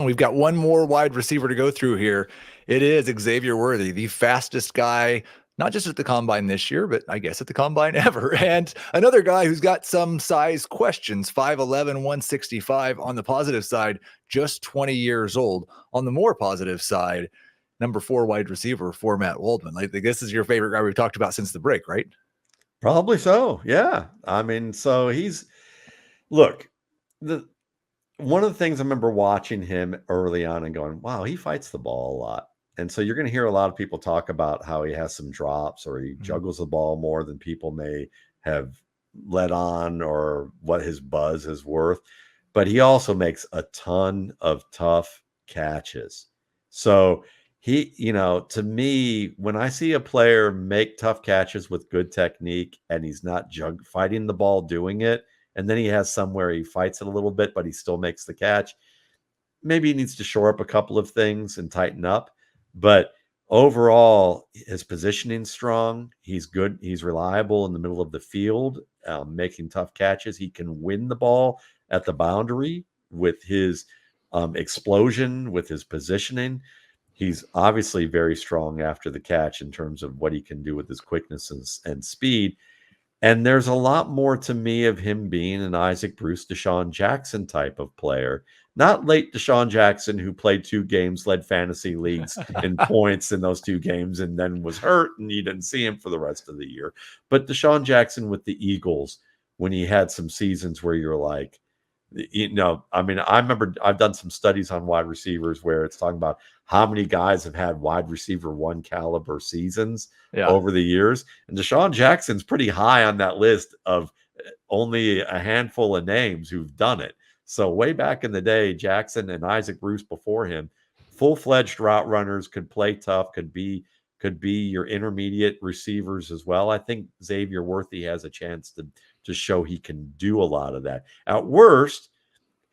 we've got one more wide receiver to go through here. It is Xavier Worthy, the fastest guy, not just at the combine this year, but I guess at the combine ever. And another guy who's got some size questions, 5'11", 165 on the positive side, just 20 years old. On the more positive side, number 4 wide receiver for Matt Waldman. I think this is your favorite guy we've talked about since the break, right? Probably so. Yeah. I mean, so look, one of the things I remember watching him early on and going, wow, he fights the ball a lot. And so you're going to hear a lot of people talk about how he has some drops or he juggles the ball more than people may have let on or what his buzz is worth. But he also makes a ton of tough catches. So to me, when I see a player make tough catches with good technique and he's not fighting the ball doing it, and then he has somewhere he fights it a little bit, but he still makes the catch, maybe he needs to shore up a couple of things and tighten up. But overall, his positioning's strong. He's good. He's reliable in the middle of the field, making tough catches. He can win the ball at the boundary with his explosion, with his positioning. He's obviously very strong after the catch in terms of what he can do with his quickness and speed. And there's a lot more to me of him being an Isaac Bruce, DeSean Jackson type of player, not late DeSean Jackson, who played 2 games, led fantasy leagues in points in those 2 games, and then was hurt, and you didn't see him for the rest of the year. But DeSean Jackson with the Eagles, when he had some seasons where you're like, I mean, I remember I've done some studies on wide receivers where it's talking about how many guys have had wide receiver 1 caliber seasons over the years. And DeSean Jackson's pretty high on that list of only a handful of names who've done it. So way back in the day, Jackson and Isaac Bruce before him, full-fledged route runners, could play tough, could be your intermediate receivers as well. I think Xavier Worthy has a chance to show he can do a lot of that. At worst,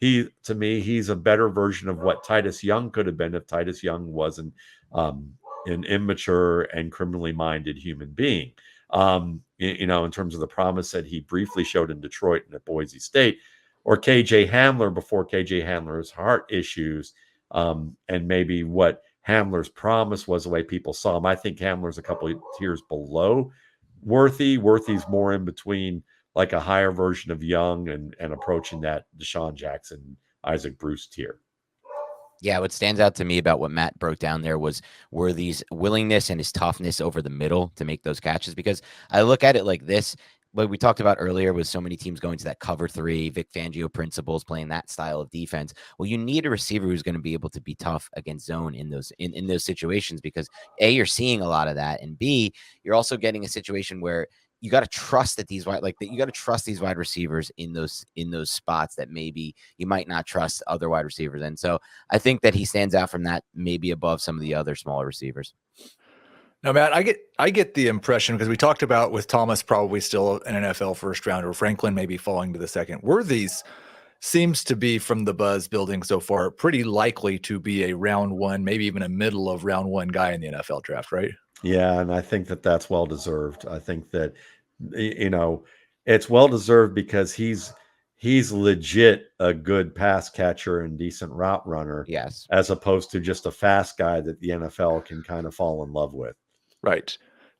to me, he's a better version of what Titus Young could have been if Titus Young wasn't an immature and criminally minded human being. In terms of the promise that he briefly showed in Detroit and at Boise State, or KJ Hamler before KJ Hamler's heart issues, and maybe what Hamler's promise was the way people saw him. I think Hamler's a couple of tiers below Worthy. Worthy's more in between, like a higher version of Young and approaching that DeSean Jackson, Isaac Bruce tier. Yeah, what stands out to me about what Matt broke down there was Worthy's willingness and his toughness over the middle to make those catches, because I look at it like this. What we talked about earlier was so many teams going to that cover 3, Vic Fangio principles, playing that style of defense. Well, you need a receiver who's going to be able to be tough against zone in those situations, because A, you're seeing a lot of that, and B, you're also getting a situation where you got to trust that you got to trust these wide receivers in those spots that maybe you might not trust other wide receivers. And so I think that he stands out from that, maybe above some of the other smaller receivers. Now, Matt, I get the impression, because we talked about with Thomas probably still an NFL first rounder, Franklin maybe falling to the second. Worthy's seems to be, from the buzz building so far, pretty likely to be a round 1, maybe even a middle of round 1 guy in the NFL draft, right? Yeah, and I think that that's well deserved. I think that it's well deserved because he's legit a good pass catcher and decent route runner. Yes, as opposed to just a fast guy that the NFL can kind of fall in love with. Right.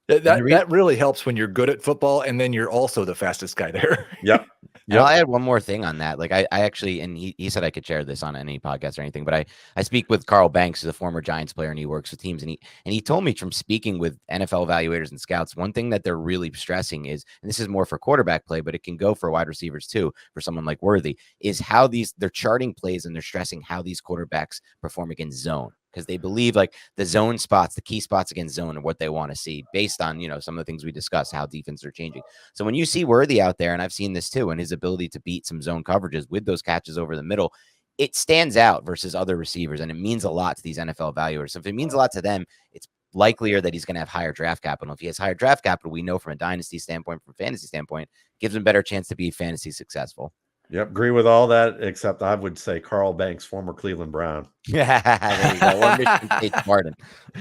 That really helps when you're good at football and then you're also the fastest guy there. Yep. Yep. I had one more thing on that. Like I actually, and he said I could share this on any podcast or anything, but I speak with Carl Banks, who's a former Giants player, and he works with teams. And he told me from speaking with NFL evaluators and scouts, one thing that they're really stressing is, and this is more for quarterback play, but it can go for wide receivers too, for someone like Worthy, is how they're charting plays and they're stressing how these quarterbacks perform against zone. Because they believe like the zone spots, the key spots against zone are what they want to see based on, some of the things we discussed, how defenses are changing. So when you see Worthy out there, and I've seen this too, and his ability to beat some zone coverages with those catches over the middle, it stands out versus other receivers. And it means a lot to these NFL evaluators. So if it means a lot to them, it's likelier that he's going to have higher draft capital. If he has higher draft capital, we know from a dynasty standpoint, from a fantasy standpoint, gives him a better chance to be fantasy successful. Yep, agree with all that, except I would say Carl Banks, former Cleveland Brown. There you go. Or Michigan State Spartan.